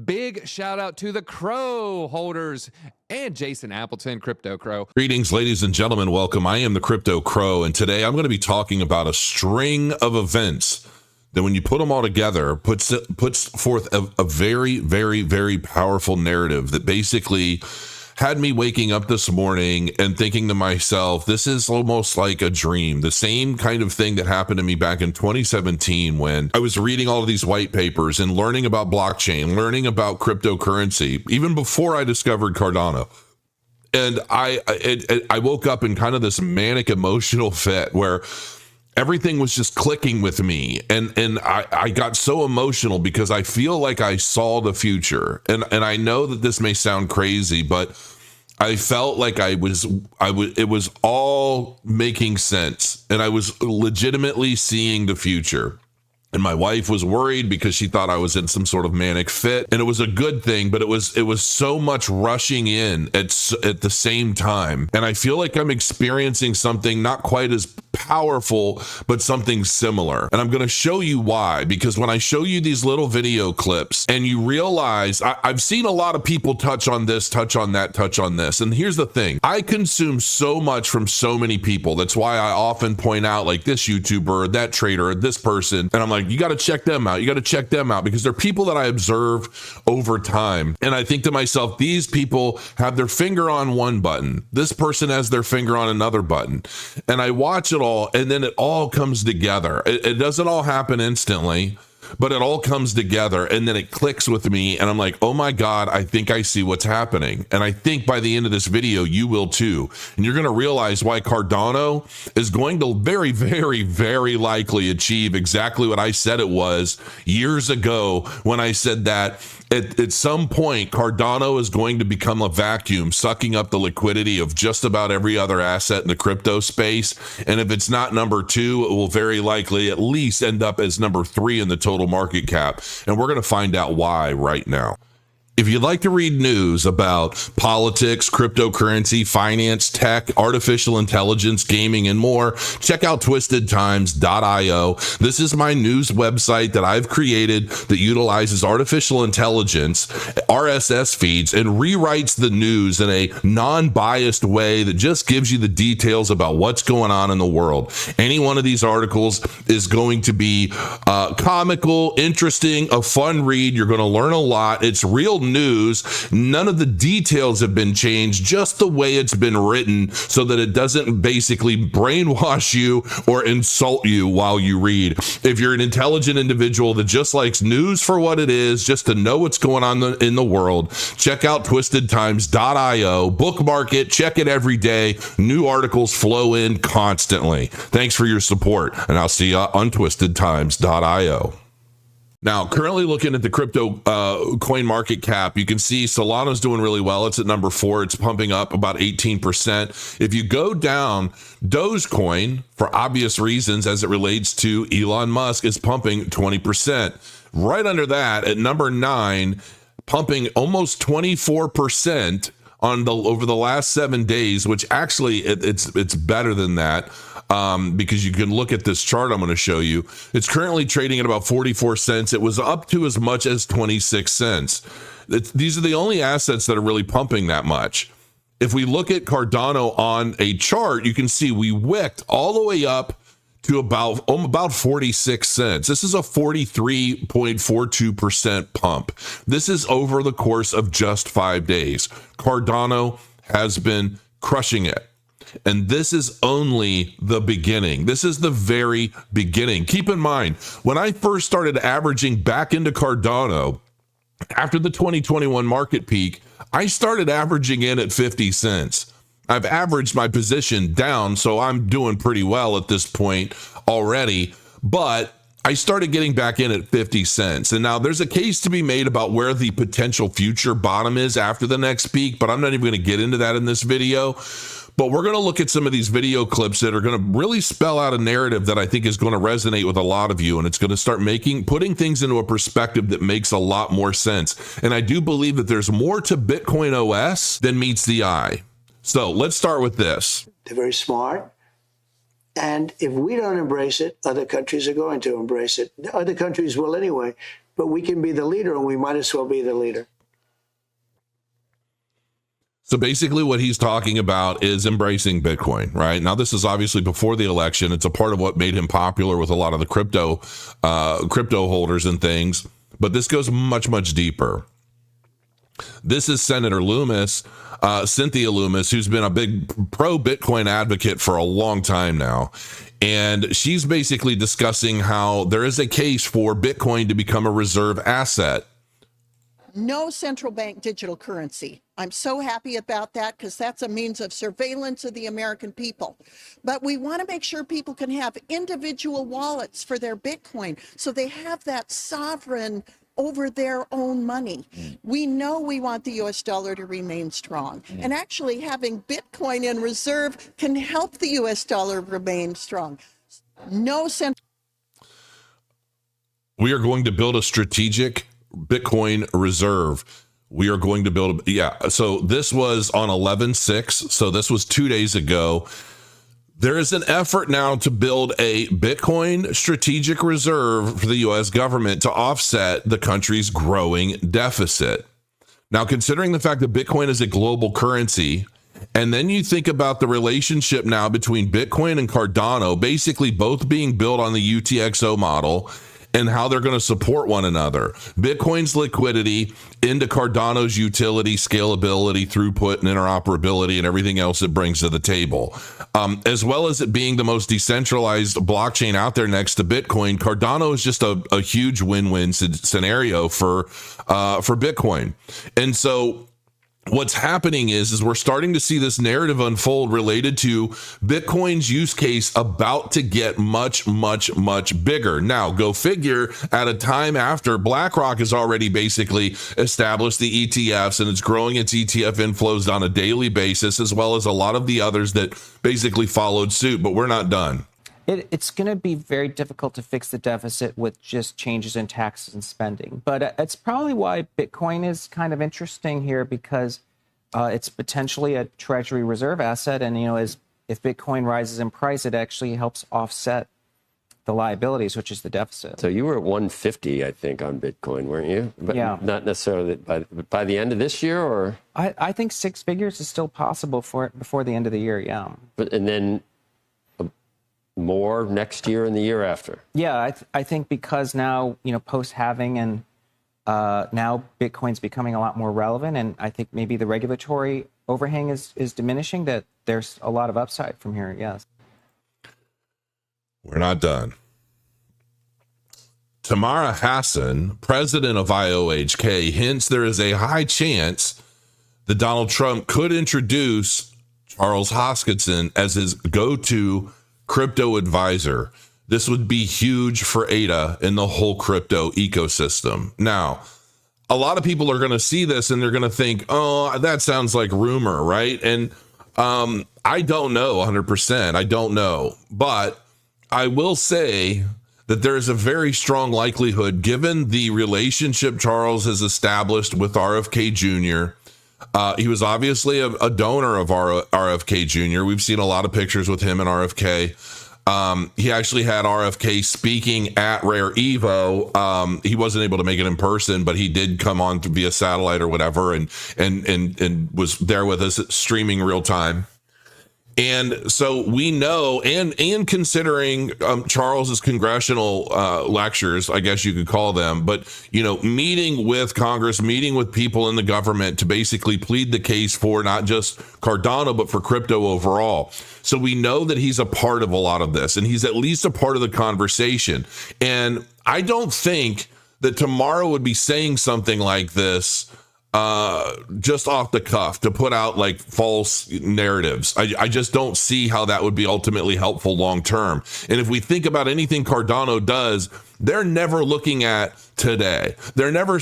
Big shout out to the Crow holders and Jason Appleton, Crypto Crow. Greetings, ladies and gentlemen. Welcome. I am the Crypto Crow, and today I'm going to be talking about a string of events that, when you put them all together, puts forth a very, very, very powerful narrative that basically had me waking up this morning and thinking to myself, this is almost like a dream. The same kind of thing that happened to me back in 2017 when I was reading all of these white papers and learning about blockchain, learning about cryptocurrency, even before I discovered Cardano. And I woke up in kind of this manic emotional fit where everything was just clicking with me. And I got so emotional because I feel like I saw the future. And I know that this may sound crazy, but I felt like it was all making sense. And I was legitimately seeing the future. And my wife was worried because she thought I was in some sort of manic fit, and it was a good thing, but it was so much rushing in at the same time. And I feel like I'm experiencing something not quite as powerful, but something similar. And I'm going to show you why, because when I show you these little video clips and you realize I've seen a lot of people touch on this, touch on that, touch on this. And here's the thing. I consume so much from so many people. That's why I often point out like this YouTuber, that trader, this person. And I'm like, you got to check them out. You got to check them out because they're people that I observe over time. And I think to myself, these people have their finger on one button. This person has their finger on another button. And I watch it all, and then it all comes together. It doesn't all happen instantly, but it all comes together, and then it clicks with me, and I'm like, oh my God, I think I see what's happening. And I think by the end of this video, you will too. And you're going to realize why Cardano is going to very, very, very likely achieve exactly what I said it was years ago when I said that at some point, Cardano is going to become a vacuum, sucking up the liquidity of just about every other asset in the crypto space. And if it's not number two, it will very likely at least end up as number 3 in the total market cap. And we're going to find out why right now. If you'd like to read news about politics, cryptocurrency, finance, tech, artificial intelligence, gaming, and more, check out twistedtimes.io. This is my news website that I've created that utilizes artificial intelligence, RSS feeds, and rewrites the news in a non-biased way that just gives you the details about what's going on in the world. Any one of these articles is going to be comical, interesting, a fun read. You're going to learn a lot. It's real news. None of the details have been changed, just the way it's been written so that it doesn't basically brainwash you or insult you while you read. If you're an intelligent individual that just likes news for what it is, just to know what's going on in the world, check out twistedtimes.io, bookmark it, check it every day. New articles flow in constantly. Thanks for your support, and I'll see you on twistedtimes.io. Now, currently looking at the crypto coin market cap, you can see Solana's doing really well. It's at number 4. It's pumping up about 18%. If you go down, Dogecoin, for obvious reasons as it relates to Elon Musk, is pumping 20%. Right under that, at number 9, pumping almost 24% over the last 7 days, which actually it's better than that. Because you can look at this chart I'm going to show you. It's currently trading at about 44 cents. It was up to as much as 26 cents. These are the only assets that are really pumping that much. If we look at Cardano on a chart, you can see we wicked all the way up to about 46 cents. This is a 43.42% pump. This is over the course of just 5 days. Cardano has been crushing it. And this is only the beginning. This is the very beginning. Keep in mind, when I first started averaging back into Cardano after the 2021 market peak, I started averaging in at 50 cents. I've averaged my position down, so I'm doing pretty well at this point already. But I started getting back in at 50 cents. And now there's a case to be made about where the potential future bottom is after the next peak, but I'm not even going to get into that in this video. But we're going to look at some of these video clips that are going to really spell out a narrative that I think is going to resonate with a lot of you. And it's going to start putting things into a perspective that makes a lot more sense. And I do believe that there's more to Bitcoin OS than meets the eye. So let's start with this. They're very smart. And if we don't embrace it, other countries are going to embrace it. Other countries will anyway. but we can be the leader, and we might as well be the leader. So basically what he's talking about is embracing Bitcoin, right? Now, this is obviously before the election. It's a part of what made him popular with a lot of the crypto holders and things. But this goes much, much deeper. This is Senator Loomis, Cynthia Loomis, who's been a big pro-Bitcoin advocate for a long time now. And she's basically discussing how there is a case for Bitcoin to become a reserve asset. No central bank digital currency. I'm so happy about that because that's a means of surveillance of the American people. But we want to make sure people can have individual wallets for their Bitcoin so they have that sovereign over their own money. We know we want the US dollar to remain strong. And actually having Bitcoin in reserve can help the US dollar remain strong. No central. We are going to build a strategic Bitcoin reserve. We are going to build so this was on 11/6, so this was 2 days ago. There is an effort now to build a Bitcoin strategic reserve for the US government to offset the country's growing deficit. Now, considering the fact that Bitcoin is a global currency, and then you think about the relationship now between Bitcoin and Cardano, basically both being built on the UTXO model, and how they're going to support one another. Bitcoin's liquidity into Cardano's utility, scalability, throughput, and interoperability, and everything else it brings to the table. As well as it being the most decentralized blockchain out there next to Bitcoin, Cardano is just a huge win-win scenario for Bitcoin. And so what's happening is we're starting to see this narrative unfold related to Bitcoin's use case about to get much, much, much bigger. Now, go figure, at a time after BlackRock has already basically established the ETFs and it's growing its ETF inflows on a daily basis, as well as a lot of the others that basically followed suit, but we're not done. It's going to be very difficult to fix the deficit with just changes in taxes and spending. But it's probably why Bitcoin is kind of interesting here, because it's potentially a treasury reserve asset. And, if Bitcoin rises in price, it actually helps offset the liabilities, which is the deficit. So you were at 150, I think, on Bitcoin, weren't you? But yeah. Not necessarily by the end of this year, or? I think 6 figures is still possible before the end of the year, yeah. And then more next year and the year after. Yeah, I think because now, post-halving and now Bitcoin's becoming a lot more relevant, and I think maybe the regulatory overhang is diminishing, that there's a lot of upside from here, yes. We're not done. Tamara Hassan, president of IOHK, hints there is a high chance that Donald Trump could introduce Charles Hoskinson as his go-to crypto advisor. This would be huge for ADA and the whole crypto ecosystem. Now, a lot of people are going to see this and they're going to think, oh, that sounds like rumor, right? And I don't know 100%. I don't know. But I will say that there is a very strong likelihood, given the relationship Charles has established with RFK Jr., he was obviously a donor of RFK Jr. We've seen a lot of pictures with him and RFK. He actually had RFK speaking at Rare Evo. He wasn't able to make it in person, but he did come on via satellite or whatever, and was there with us streaming real time. And so we know, and considering Charles's congressional lectures, I guess you could call them, but, meeting with Congress, meeting with people in the government to basically plead the case for not just Cardano, but for crypto overall. So we know that he's a part of a lot of this, and he's at least a part of the conversation. And I don't think that tomorrow would be saying something like this just off the cuff to put out like false narratives. I just don't see how that would be ultimately helpful long term. And if we think about anything Cardano does, they're never looking at today. They're never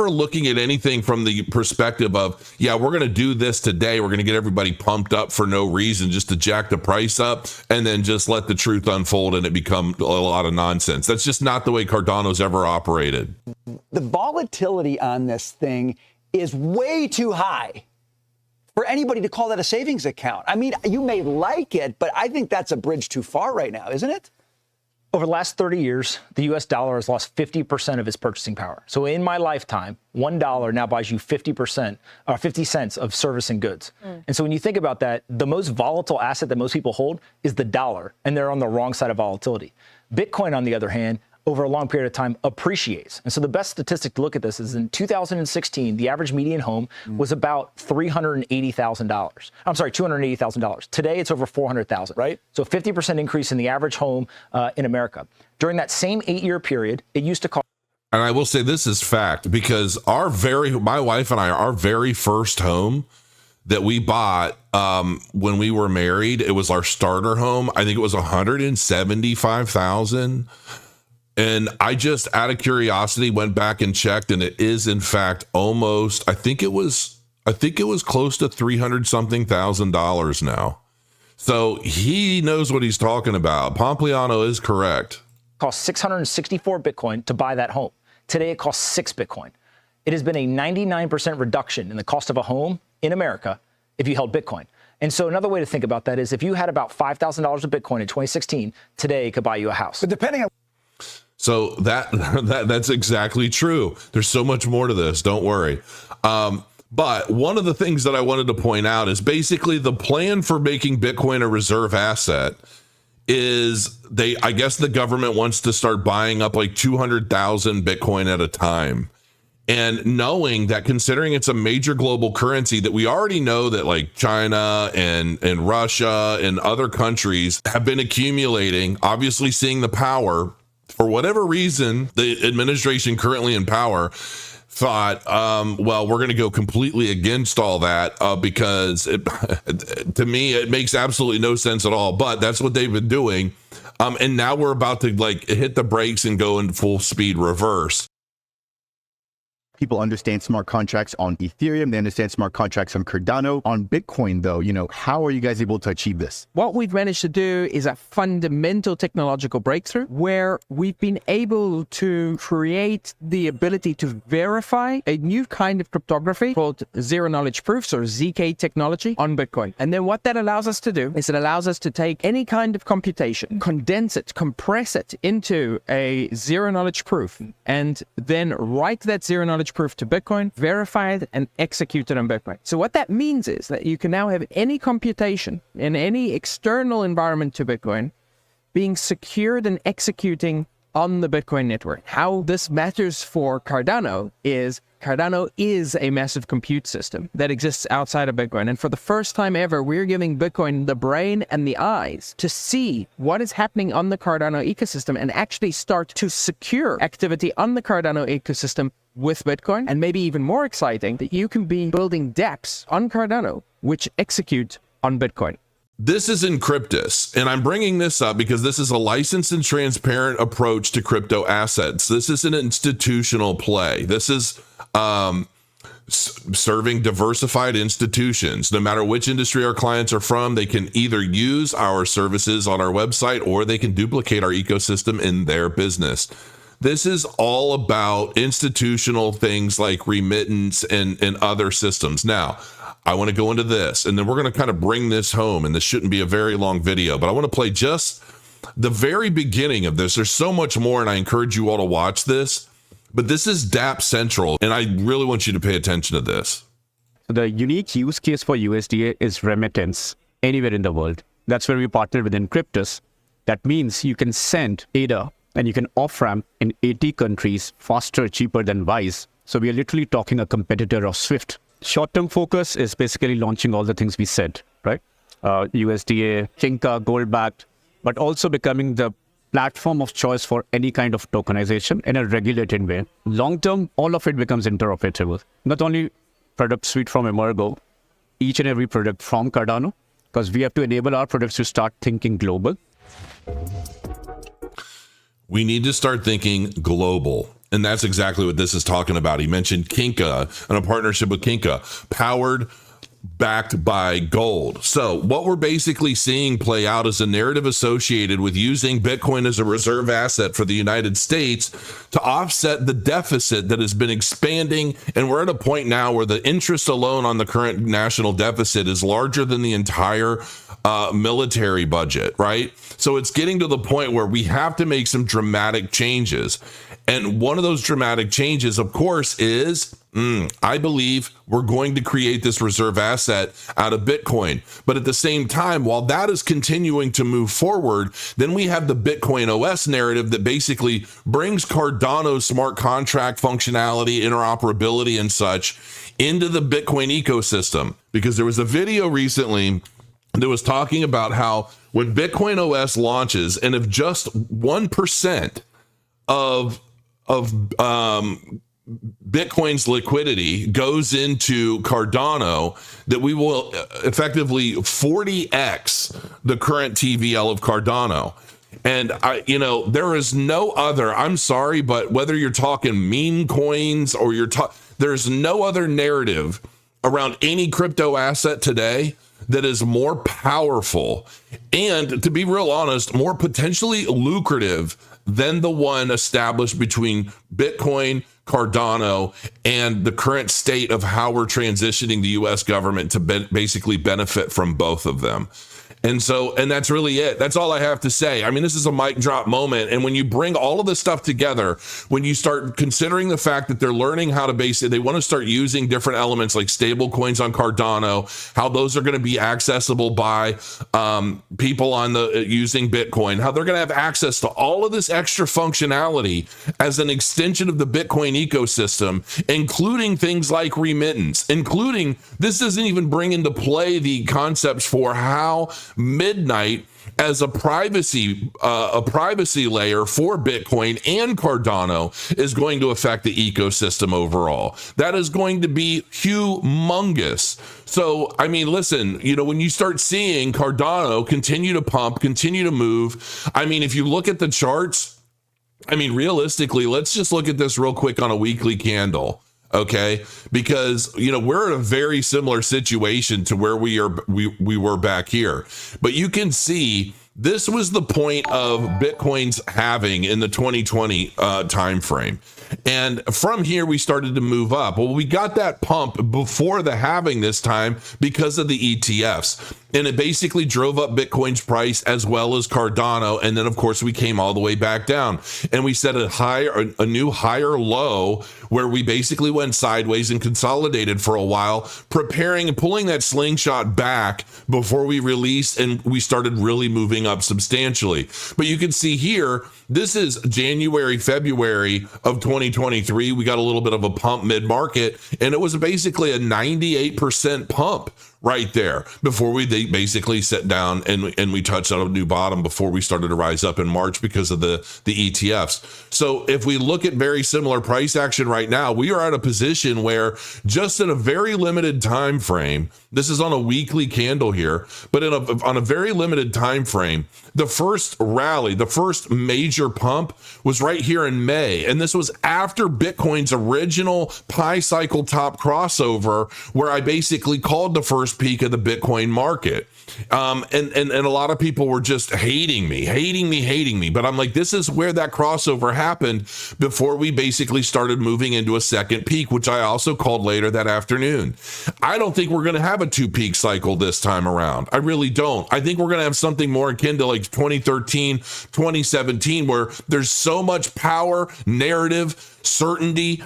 looking at anything from the perspective of, yeah, we're going to do this today. We're going to get everybody pumped up for no reason, just to jack the price up and then just let the truth unfold and it become a lot of nonsense. That's just not the way Cardano's ever operated. The volatility on this thing is way too high for anybody to call that a savings account. I mean, you may like it, but I think that's a bridge too far right now, isn't it? Over the last 30 years, the US dollar has lost 50% of its purchasing power. So in my lifetime, $1 now buys you 50% or 50 cents of service and goods. And so when you think about that, the most volatile asset that most people hold is the dollar, and they're on the wrong side of volatility. Bitcoin, on the other hand, over a long period of time appreciates. And so the best statistic to look at this is in 2016, the average median home was about $380,000. I'm sorry, $280,000. Today, it's over $400,000. Right. So 50% increase in the average home in America. During that same 8-year period, it used to cost. And I will say this is fact, because my wife and I, our very first home that we bought when we were married, it was our starter home. I think it was $175,000. And I just, out of curiosity, went back and checked, and it is in fact almost, I think it was close to $300-something thousand now. So he knows what he's talking about. Pompliano is correct. Cost 664 Bitcoin to buy that home. Today, it costs 6 Bitcoin. It has been a 99% reduction in the cost of a home in America if you held Bitcoin. And so another way to think about that is if you had about $5,000 of Bitcoin in 2016, today it could buy you a house. But depending on. So that's exactly true. There's so much more to this. Don't worry. But one of the things that I wanted to point out is basically the plan for making Bitcoin a reserve asset is I guess the government wants to start buying up like 200,000 Bitcoin at a time. And knowing that, considering it's a major global currency, that we already know that like China and Russia and other countries have been accumulating, obviously seeing the power. For whatever reason, the administration currently in power thought, well, we're going to go completely against all that because to me, it makes absolutely no sense at all. But that's what they've been doing. And now we're about to like hit the brakes and go in full speed reverse. People understand smart contracts on Ethereum. They understand smart contracts on Cardano. On Bitcoin, though, how are you guys able to achieve this? What we've managed to do is a fundamental technological breakthrough where we've been able to create the ability to verify a new kind of cryptography called zero-knowledge proofs, or ZK technology, on Bitcoin. And then what that allows us to do is it allows us to take any kind of computation, condense it, compress it into a zero-knowledge proof, and then write that zero-knowledge proof to Bitcoin, verify it, and execute it on Bitcoin. So what that means is that you can now have any computation in any external environment to Bitcoin being secured and executing on the Bitcoin network. How this matters for Cardano is a massive compute system that exists outside of Bitcoin. And for the first time ever, we're giving Bitcoin the brain and the eyes to see what is happening on the Cardano ecosystem and actually start to secure activity on the Cardano ecosystem with Bitcoin. And maybe even more exciting, that you can be building dApps on Cardano which execute on Bitcoin. This is Encryptus, and I'm bringing this up because this is a licensed and transparent approach to crypto assets. This is an institutional play. This is serving diversified institutions. No matter which industry our clients are from, they can either use our services on our website or they can duplicate our ecosystem in their business. This is all about institutional things like remittance and other systems. Now, I want to go into this, and then we're going to kind of bring this home, and this shouldn't be a very long video, but I want to play just the very beginning of this. There's so much more, and I encourage you all to watch this, but this is dApp Central, and I really want you to pay attention to this. The unique use case for USDA is remittance anywhere in the world. That's where we partnered with Encryptus. That means you can send ADA and you can off-ramp in 80 countries faster, cheaper than Wise. So we are literally talking a competitor of SWIFT. Short-term focus is basically launching all the things we said, right? USDA, Kinka, gold-backed, but also becoming the platform of choice for any kind of tokenization in a regulated way. Long-term, all of it becomes interoperable. Not only product suite from Emergo, each and every product from Cardano, because we have to enable our products to start thinking global. We need to start thinking global. And that's exactly what this is talking about. He mentioned Kinka and a partnership with Kinka, powered backed by gold. So what we're basically seeing play out is a narrative associated with using Bitcoin as a reserve asset for the United States to offset the deficit that has been expanding. And we're at a point now where the interest alone on the current national deficit is larger than the entire military budget, right? So it's getting to the point where we have to make some dramatic changes. And one of those dramatic changes, of course, is I believe we're going to create this reserve asset out of Bitcoin. But at the same time, while that is continuing to move forward, then we have the Bitcoin OS narrative that basically brings Cardano smart contract functionality, interoperability, and such into the Bitcoin ecosystem. Because there was a video recently that was talking about how when Bitcoin OS launches, and if just 1% of Bitcoin's liquidity goes into Cardano, that we will effectively 40x the current TVL of Cardano. And there is no other, I'm sorry, but whether you're talking meme coins or there's no other narrative around any crypto asset today that is more powerful and, to be real honest, more potentially lucrative than the one established between Bitcoin, Cardano, and the current state of how we're transitioning the U.S. government to basically benefit from both of them. And that's really it. That's all I have to say. I mean, this is a mic drop moment. And when you bring all of this stuff together, when you start considering the fact that they're learning how to they want to start using different elements like stable coins on Cardano, how those are going to be accessible by people on using Bitcoin, how they're going to have access to all of this extra functionality as an extension of the Bitcoin ecosystem, including things like remittance, including, this doesn't even bring into play the concepts for how Midnight as a privacy layer for Bitcoin and Cardano is going to affect the ecosystem overall. That is going to be humongous. So, I mean, listen, when you start seeing Cardano continue to pump, continue to move, I mean, if you look at the charts, I mean, realistically, let's just look at this real quick on a weekly candle. Okay, because we're in a very similar situation to where we were back here, but you can see this was the point of Bitcoin's halving in the 2020 time frame, and from here we started to move up. Well, we got that pump before the halving this time because of the ETFs, and it basically drove up Bitcoin's price as well as Cardano, and then of course we came all the way back down, and we set a new higher low where we basically went sideways and consolidated for a while, preparing and pulling that slingshot back before we released and we started really moving up substantially. But you can see here, this is January, February of 2023. We got a little bit of a pump mid-market, and it was basically a 98% pump right there before we basically sat down and we touched on a new bottom before we started to rise up in March because of the ETFs. So if we look at very similar price action right now, we are at a position where just in a very limited time frame, this is on a weekly candle here, but on a very limited time frame, the first rally, the first major pump was right here in May. And this was after Bitcoin's original Pi cycle top crossover, where I basically called the first peak of the Bitcoin market. And a lot of people were just hating me. But I'm like, this is where that crossover happened before we basically started moving into a second peak, which I also called later that afternoon. I don't think we're going to have a 2-peak cycle this time around. I really don't. I think we're going to have something more akin to like 2013, 2017, where there's so much power, narrative, certainty.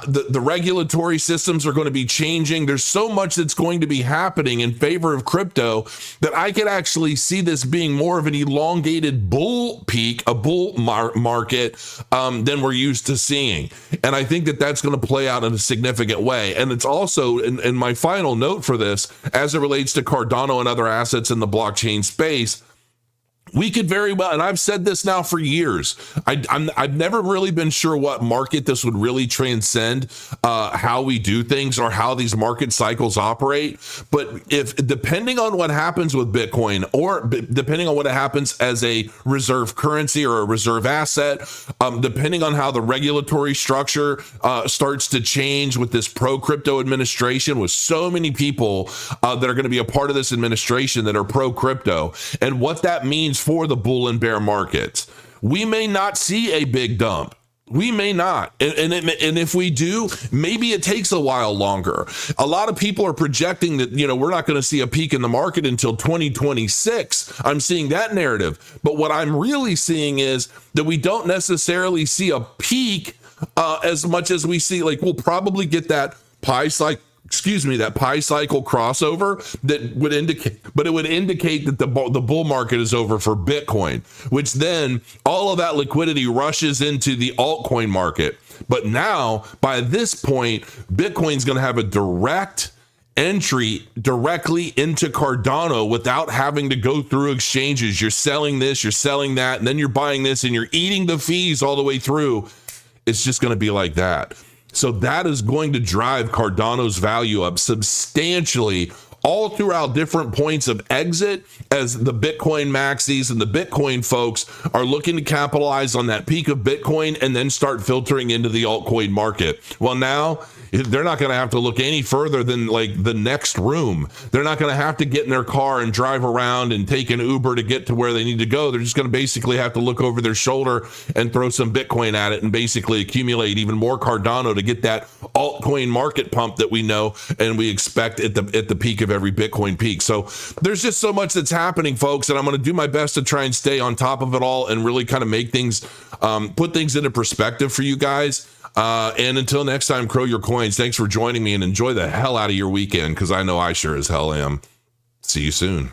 The regulatory systems are going to be changing. There's so much that's going to be happening in favor of crypto that I could actually see this being more of an elongated bull peak, a bull market than we're used to seeing. And I think that that's going to play out in a significant way. And it's also, in my final note for this, as it relates to Cardano and other assets in the blockchain space, We could very well, and I've said this now for years, I've never really been sure what market this would really transcend, how we do things or how these market cycles operate. But if depending on what happens with Bitcoin, or depending on what happens as a reserve currency or a reserve asset, depending on how the regulatory structure starts to change with this pro-crypto administration, with so many people that are going to be a part of this administration that are pro-crypto, and what that means for the bull and bear markets, we may not see a big dump. We may not. And if we do, maybe it takes a while longer. A lot of people are projecting that, we're not going to see a peak in the market until 2026. I'm seeing that narrative. But what I'm really seeing is that we don't necessarily see a peak as much as we see, we'll probably get that pi cycle crossover that would indicate, but it would indicate that the bull market is over for Bitcoin, which then all of that liquidity rushes into the altcoin market. But now, by this point, Bitcoin's going to have a direct entry directly into Cardano without having to go through exchanges. You're selling this, you're selling that, and then you're buying this, and you're eating the fees all the way through. It's just going to be like that. So that is going to drive Cardano's value up substantially all throughout different points of exit, as the Bitcoin maxis and the Bitcoin folks are looking to capitalize on that peak of Bitcoin and then start filtering into the altcoin market. Well, now they're not going to have to look any further than the next room. They're not going to have to get in their car and drive around and take an Uber to get to where they need to go. They're just going to basically have to look over their shoulder and throw some Bitcoin at it and basically accumulate even more Cardano to get that altcoin market pump that we know and we expect at the peak of every Bitcoin peak. So there's just so much that's happening, folks, and I'm going to do my best to try and stay on top of it all and really kind of make things, put things into perspective for you guys. And until next time, crow your coins. Thanks for joining me, and enjoy the hell out of your weekend, because I know I sure as hell am. See you soon.